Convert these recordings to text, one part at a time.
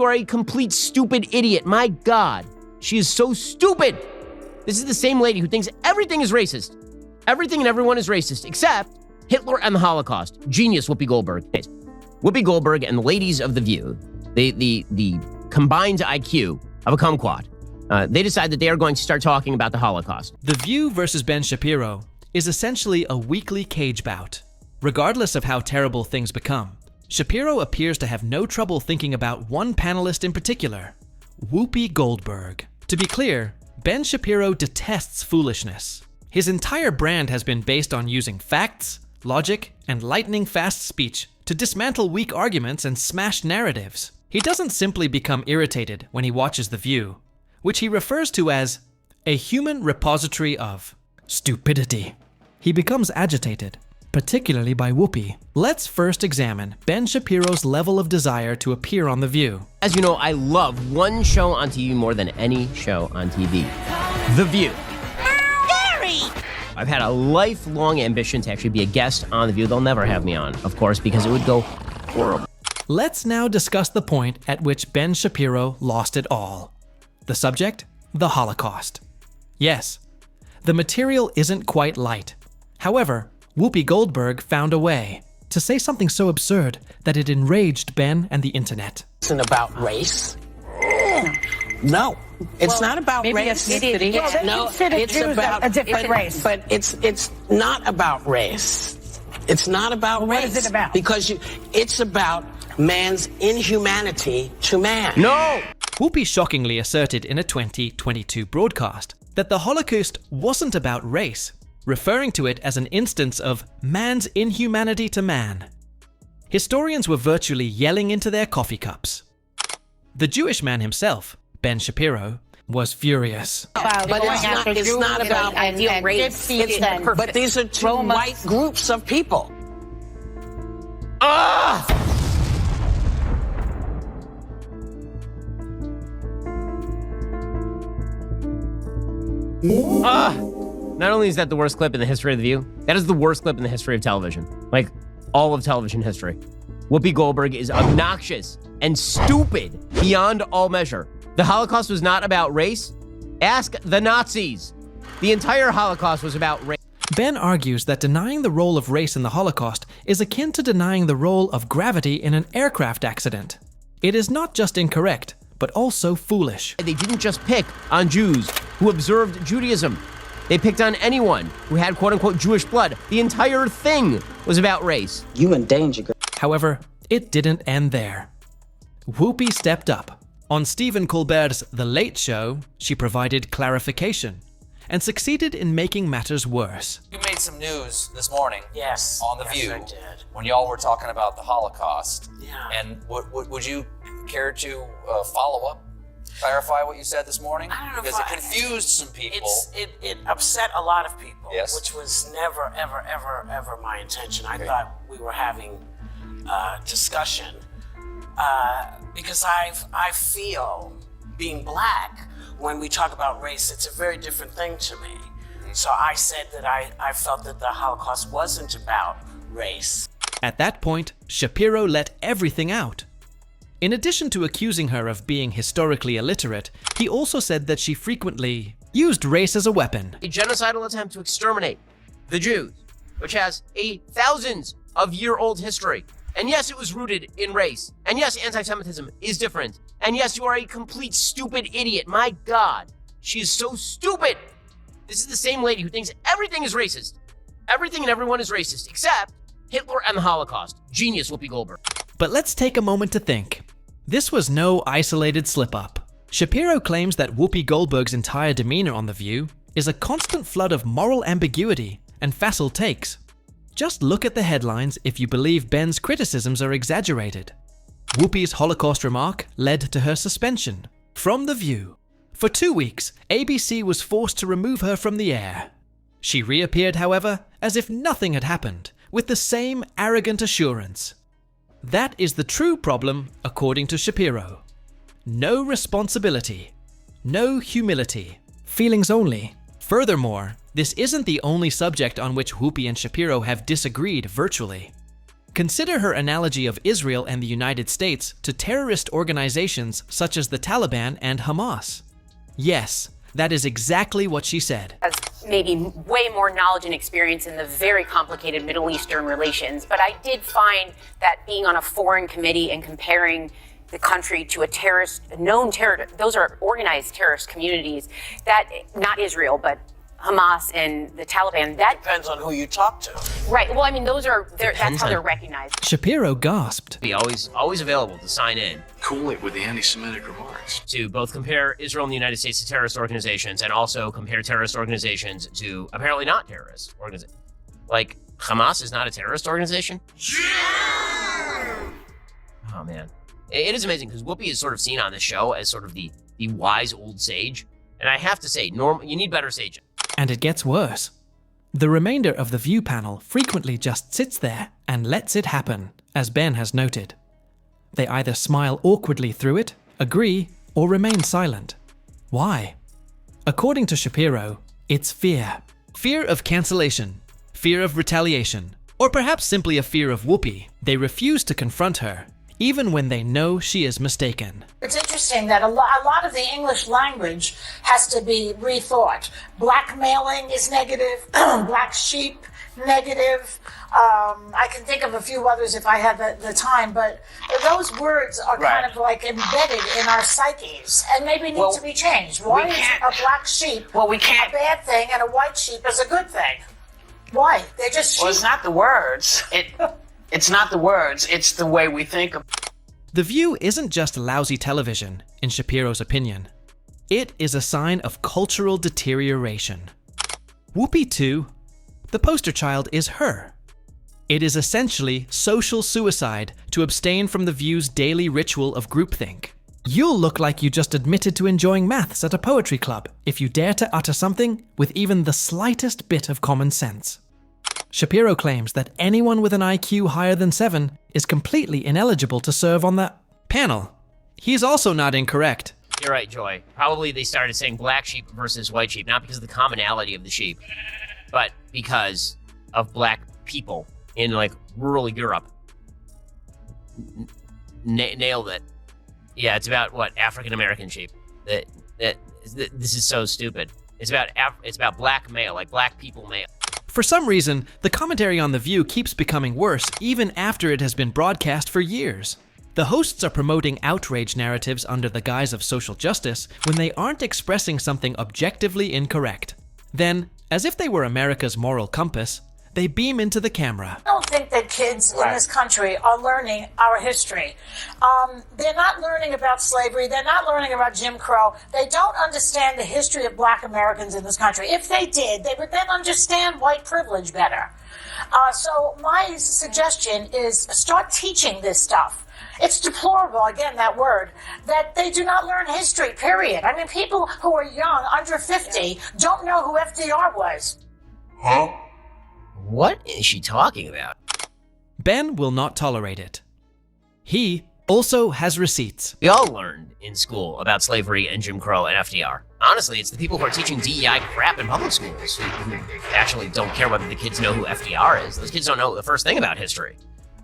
You are a complete stupid idiot. My God, she is so stupid. This is the same lady who thinks everything is racist. Everything and everyone is racist, except Hitler and the Holocaust. Genius, Whoopi Goldberg. Whoopi Goldberg and the ladies of The View, the combined IQ of a kumquat, they decide that they are going to start talking about the Holocaust. The View versus Ben Shapiro is essentially a weekly cage bout. Regardless of how terrible things become, Shapiro appears to have no trouble thinking about one panelist in particular, Whoopi Goldberg. To be clear, Ben Shapiro detests foolishness. His entire brand has been based on using facts, logic, and lightning-fast speech to dismantle weak arguments and smash narratives. He doesn't simply become irritated when he watches The View, which he refers to as a human repository of stupidity. He becomes agitated, particularly by Whoopi. Let's first examine Ben Shapiro's level of desire to appear on The View. As you know, I love one show on TV more than any show on TV. The View. I've had a lifelong ambition to actually be a guest on The View. They'll never have me on, of course, because it would go horrible. Let's now discuss the point at which Ben Shapiro lost it all. The subject? The Holocaust. Yes, the material isn't quite light. However, Whoopi Goldberg found a way to say something so absurd that it enraged Ben and the internet. It's about race. No, it's not about race. No, it's about a different race. But it's not about race. It's not about race. What is it about? Because it's about man's inhumanity to man. No! Whoopi shockingly asserted in a 2022 broadcast that the Holocaust wasn't about race, referring to it as an instance of man's inhumanity to man. Historians were virtually yelling into their coffee cups. The Jewish man himself, Ben Shapiro, was furious. But it's not about ideal race. But these are two white groups of people. Not only is that the worst clip in the history of The View, that is the worst clip in the history of television. Like, all of television history. Whoopi Goldberg is obnoxious and stupid beyond all measure. The Holocaust was not about race. Ask the Nazis. The entire Holocaust was about race. Ben argues that denying the role of race in the Holocaust is akin to denying the role of gravity in an aircraft accident. It is not just incorrect, but also foolish. They didn't just pick on Jews who observed Judaism. They picked on anyone who had quote-unquote Jewish blood. The entire thing was about race. You in danger, girl. However, it didn't end there. Whoopi stepped up. On Stephen Colbert's The Late Show, she provided clarification and succeeded in making matters worse. You made some news this morning. Yes. On The View. Yes, I did. When y'all were talking about the Holocaust. Yeah. And would you care to follow up? Clarify what you said this morning? I don't know because it confused some people. It upset a lot of people, Yes. which was never, ever, ever, ever my intention. I thought we were having discussion because I feel being black, when we talk about race, it's a very different thing to me. So I said that I felt that the Holocaust wasn't about race. At that point, Shapiro let everything out. In addition to accusing her of being historically illiterate, he also said that she frequently used race as a weapon. A genocidal attempt to exterminate the Jews, which has a thousands of year old history. And yes, it was rooted in race. And yes, anti-Semitism is different. And yes, you are a complete stupid idiot. My God, she is so stupid. This is the same lady who thinks everything is racist. Everything and everyone is racist, except Hitler and the Holocaust. Genius, Whoopi Goldberg. But let's take a moment to think. This was no isolated slip-up. Shapiro claims that Whoopi Goldberg's entire demeanor on The View is a constant flood of moral ambiguity and facile takes. Just look at the headlines if you believe Ben's criticisms are exaggerated. Whoopi's Holocaust remark led to her suspension from The View. For 2 weeks, ABC was forced to remove her from the air. She reappeared, however, as if nothing had happened, with the same arrogant assurance. That is the true problem, according to Shapiro. No responsibility, no humility, feelings only. Furthermore, this isn't the only subject on which Whoopi and Shapiro have disagreed virtually. Consider her analogy of Israel and the United States to terrorist organizations such as the Taliban and Hamas. Yes, that is exactly what she said. Has maybe way more knowledge and experience in the very complicated Middle Eastern relations, but I did find that being on a foreign committee and comparing the country to those are organized terrorist communities, that, not Israel, but Hamas and the Taliban, that Depends on who you talk to. right. Well, I mean, that's how they're recognized. Shapiro gasped. Be always available to sign in Cool it with the anti-Semitic remarks. to both compare Israel and the United States to terrorist organizations and also compare terrorist organizations to apparently not terrorist organizations. Like, Hamas is not a terrorist organization? Oh, man. It is amazing because Whoopi is sort of seen on this show as sort of the wise old sage. And I have to say, you need better sages. And it gets worse. The remainder of the View panel frequently just sits there and lets it happen, as Ben has noted. They either smile awkwardly through it, agree, or remain silent. Why? According to Shapiro, it's fear. Fear of cancellation, fear of retaliation, or perhaps simply a fear of Whoopi. They refuse to confront her, even when they know she is mistaken. It's interesting that a lot of the English language has to be rethought. Blackmailing is negative, black sheep, negative. I can think of a few others if I had the time, but those words are kind of like embedded in our psyches and maybe need to be changed. Why is a black sheep a bad thing and a white sheep is a good thing? Why? They're just sheep. Well, it's not the words. It's not the words, it's the way we think of. The View isn't just lousy television, in Shapiro's opinion. It is a sign of cultural deterioration. Whoopi, too. The poster child is her. It is essentially social suicide to abstain from The View's daily ritual of groupthink. You'll look like you just admitted to enjoying maths at a poetry club if you dare to utter something with even the slightest bit of common sense. Shapiro claims that anyone with an IQ higher than 7 is completely ineligible to serve on the panel. He's also not incorrect. You're right, Joy. Probably they started saying black sheep versus white sheep, not because of the commonality of the sheep, but because of black people in, like, rural Europe. Nailed it. Yeah, it's about, what, African-American sheep. This is so stupid. It's about black male, like black people male. For some reason, the commentary on The View keeps becoming worse even after it has been broadcast for years. The hosts are promoting outrage narratives under the guise of social justice when they aren't expressing something objectively incorrect. Then, as if they were America's moral compass, they beam into the camera. I don't think that kids in this country are learning our history. They're not learning about slavery. They're not learning about Jim Crow. They don't understand the history of black Americans in this country. If they did, they would then understand white privilege better. So my suggestion is start teaching this stuff. It's deplorable, again, that word, that they do not learn history, period. I mean, people who are young, under 50, don't know who FDR was. Huh? What is she talking about? Ben will not tolerate it. He also has receipts. We all learned in school about slavery and Jim Crow and FDR. Honestly, it's the people who are teaching DEI crap in public schools who actually don't care whether the kids know who FDR is. Those kids don't know the first thing about history.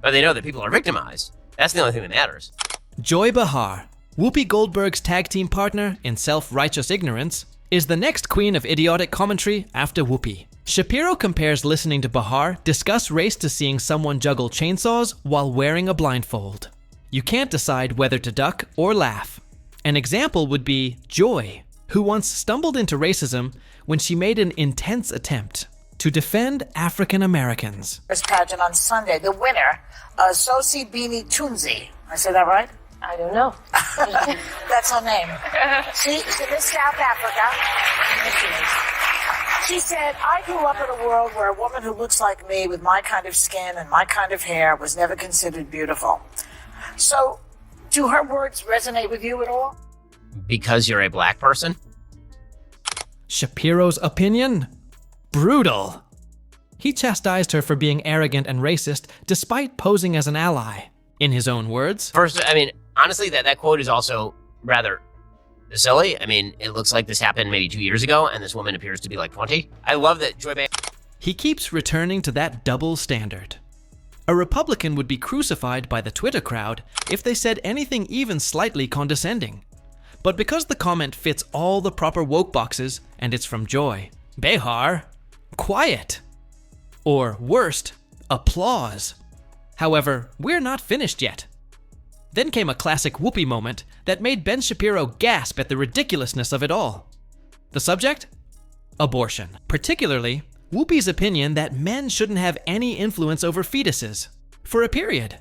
But they know that people are victimized. That's the only thing that matters. Joy Behar, Whoopi Goldberg's tag team partner in self-righteous ignorance, is the next queen of idiotic commentary after Whoopi. Shapiro compares listening to Behar discuss race to seeing someone juggle chainsaws while wearing a blindfold. You can't decide whether to duck or laugh. An example would be Joy, who once stumbled into racism when she made an intense attempt to defend African Americans. This pageant on Sunday, the winner, Sosi Bini Tunzi. I say that right? I don't know. That's her name. She is South Africa. She said, I grew up in a world where a woman who looks like me with my kind of skin and my kind of hair was never considered beautiful. So, do her words resonate with you at all? Because you're a black person? Shapiro's opinion? Brutal. He chastised her for being arrogant and racist despite posing as an ally. In his own words, First, I mean, honestly, that quote is also rather silly. I mean, it looks like this happened maybe 2 years ago, and this woman appears to be like 20. I love that Joy Behar. he keeps returning to that double standard. A Republican would be crucified by the Twitter crowd if they said anything even slightly condescending. But because the comment fits all the proper woke boxes and it's from Joy, Behar, quiet. Or worst, applause. However, we're not finished yet. Then came a classic Whoopi moment that made Ben Shapiro gasp at the ridiculousness of it all. The subject? Abortion. Particularly, Whoopi's opinion that men shouldn't have any influence over fetuses. For a period.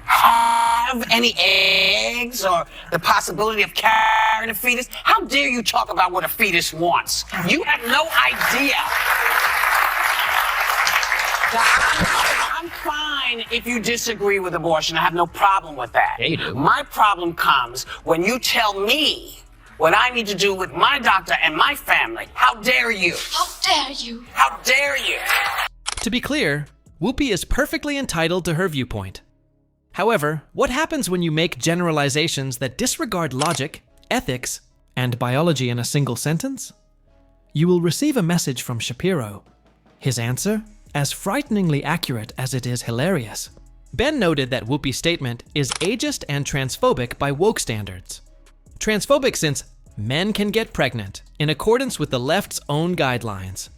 Have any eggs or the possibility of carrying a fetus? How dare you talk about what a fetus wants? You have no idea. I'm fine if you disagree with abortion. I have no problem with that. Yeah, you do. My problem comes when you tell me what I need to do with my doctor and my family. How dare you? How dare you? How dare you? To be clear, Whoopi is perfectly entitled to her viewpoint. However, what happens when you make generalizations that disregard logic, ethics, and biology in a single sentence? You will receive a message from Shapiro. His answer? As frighteningly accurate as it is hilarious. Ben noted that Whoopi's statement is ageist and transphobic by woke standards. Transphobic since men can get pregnant, in accordance with the left's own guidelines.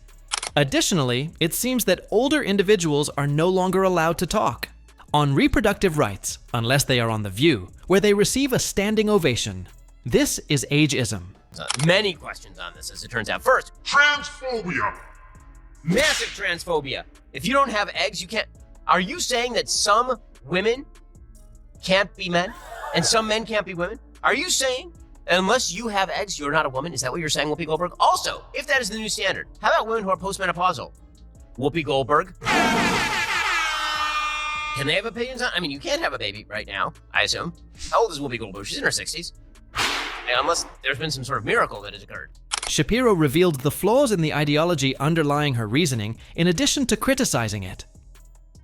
Additionally, it seems that older individuals are no longer allowed to talk on reproductive rights, unless they are on The View, where they receive a standing ovation. This is ageism. Many questions on this, as it turns out. First, Transphobia. massive transphobia. If you don't have eggs, you can't. Are you saying that some women can't be men and some men can't be women? Are you saying unless you have eggs, you're not a woman? Is that what you're saying, Whoopi Goldberg? Also, if that is the new standard, how about women who are postmenopausal? Whoopi Goldberg? Can they have opinions on? I mean, you can't have a baby right now, I assume. How old is Whoopi Goldberg? She's in her 60s. Unless there's been some sort of miracle that has occurred. Shapiro revealed the flaws in the ideology underlying her reasoning in addition to criticizing it.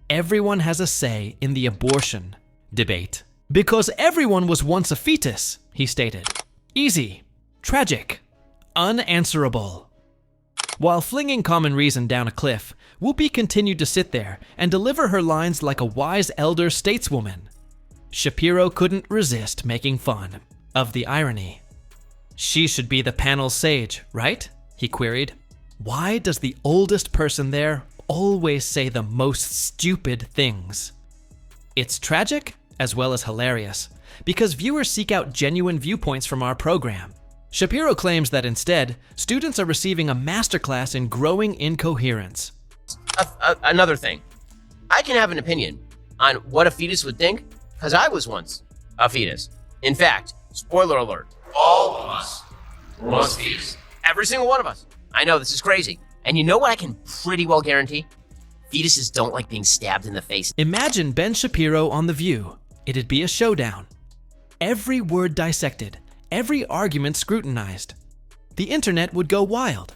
Everyone has a say in the abortion debate. Because everyone was once a fetus, he stated. Easy, tragic, unanswerable. While flinging common reason down a cliff, Whoopi continued to sit there and deliver her lines like a wise elder stateswoman. Shapiro couldn't resist making fun of the irony. She should be the panel's sage, right? He queried. Why does the oldest person there always say the most stupid things? It's tragic as well as hilarious, because viewers seek out genuine viewpoints from our program. Shapiro claims that instead, students are receiving a masterclass in growing incoherence. Another thing, I can have an opinion on what a fetus would think, because I was once a fetus. In fact, spoiler alert, all of us were once fetus. Every single one of us. I know, this is crazy. And you know what I can pretty well guarantee? Fetuses don't like being stabbed in the face. Imagine Ben Shapiro on The View. It'd be a showdown. Every word dissected, every argument scrutinized. The internet would go wild.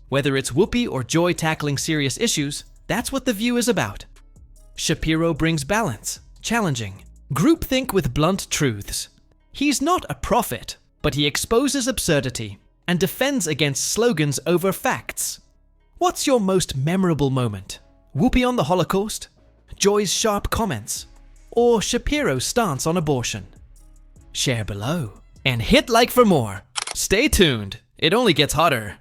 Whether it's Whoopi or Joy tackling serious issues, that's what The View is about. Shapiro brings balance, challenging, groupthink with blunt truths. He's not a prophet, but he exposes absurdity and defends against slogans over facts. What's your most memorable moment? Whoopi on the Holocaust? Joy's sharp comments? Or Shapiro's stance on abortion? Share below and hit like for more. Stay tuned, it only gets hotter.